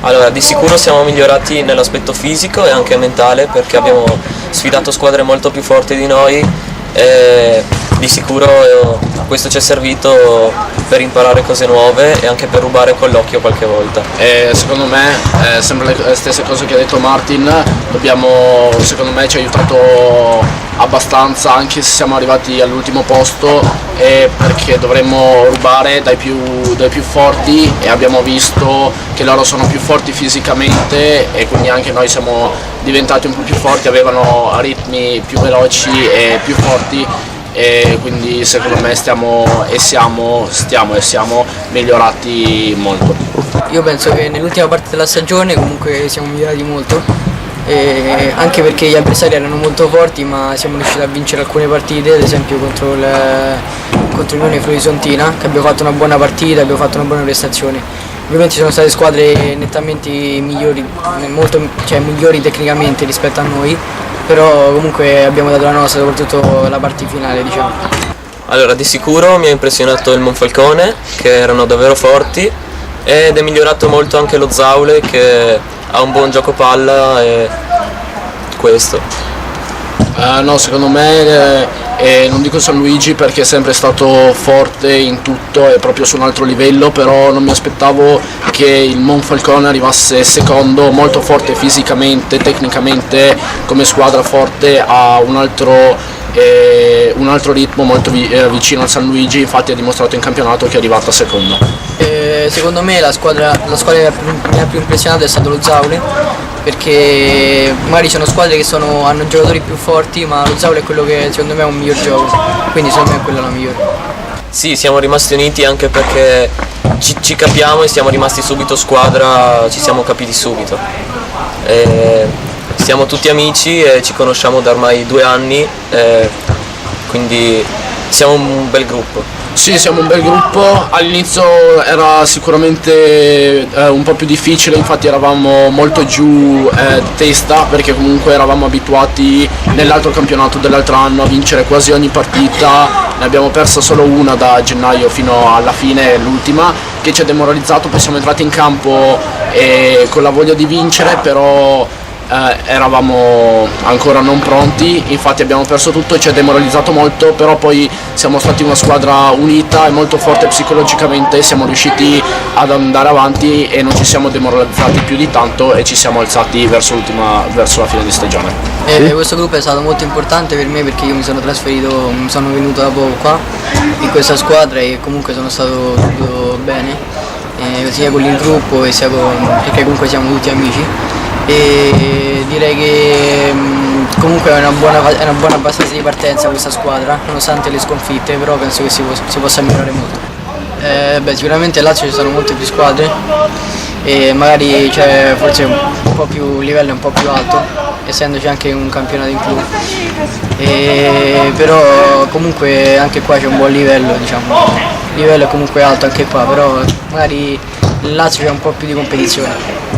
Allora, di sicuro siamo migliorati nell'aspetto fisico e anche mentale perché abbiamo sfidato squadre molto più forti di noi e di sicuro questo ci è servito per imparare cose nuove e anche per rubare con l'occhio qualche volta. Secondo me, sempre le stesse cose che ha detto Martin, secondo me ci ha aiutato abbastanza anche se siamo arrivati all'ultimo posto, perché dovremmo rubare dai più forti e abbiamo visto che loro sono più forti fisicamente e quindi anche noi siamo diventati un po' più forti, avevano ritmi più veloci e più forti e quindi secondo me stiamo migliorati molto. Io penso che nell'ultima parte della stagione comunque siamo migliorati molto, anche perché gli avversari erano molto forti ma siamo riusciti a vincere alcune partite, ad esempio contro l'Unione Friuli-Sontina, che abbiamo fatto una buona partita, abbiamo fatto una buona prestazione. Ovviamente ci sono state squadre nettamente migliori, migliori tecnicamente rispetto a noi, però comunque abbiamo dato la nostra, soprattutto la parte finale, diciamo. Allora, di sicuro mi ha impressionato il Monfalcone, che erano davvero forti, ed è migliorato molto anche lo Zaule, che ha un buon gioco palla e questo. No, secondo me non dico San Luigi perché è sempre stato forte in tutto e proprio su un altro livello, però non mi aspettavo che il Monfalcone arrivasse secondo, molto forte fisicamente, tecnicamente, come squadra forte, a un altro ritmo molto vicino al San Luigi, infatti ha dimostrato in campionato che è arrivata seconda. Secondo me la squadra che mi ha più impressionato è stato lo Zaule, perché magari ci sono squadre che hanno giocatori più forti, ma lo Zaule è quello che secondo me è un miglior gioco, quindi secondo me è quella la migliore. Sì, siamo rimasti uniti anche perché ci capiamo e siamo rimasti subito squadra, ci siamo capiti subito. Siamo tutti amici e ci conosciamo da ormai 2 anni, quindi siamo un bel gruppo. Sì, siamo un bel gruppo, all'inizio era sicuramente un po' più difficile, infatti eravamo molto giù di testa perché comunque eravamo abituati nell'altro campionato dell'altro anno a vincere quasi ogni partita, ne abbiamo persa solo una da gennaio fino alla fine, l'ultima, che ci ha demoralizzato, poi siamo entrati in campo con la voglia di vincere, però eravamo ancora non pronti, infatti abbiamo perso tutto e ci ha demoralizzato molto, però poi siamo stati una squadra unita e molto forte psicologicamente, siamo riusciti ad andare avanti e non ci siamo demoralizzati più di tanto e ci siamo alzati verso la fine di stagione. Questo gruppo è stato molto importante per me perché io mi sono venuto da poco qua in questa squadra e comunque sono stato tutto bene, sia con il gruppo perché comunque siamo tutti amici. E direi che comunque è una buona base di partenza questa squadra, nonostante le sconfitte, però penso che si possa migliorare molto. Sicuramente a Lazio ci sono molte più squadre e magari c'è forse un po' più livello un po' più alto, essendoci anche un campionato in più, però comunque anche qua c'è un buon livello, diciamo. Il livello è comunque alto anche qua, però magari in Lazio c'è un po' più di competizione.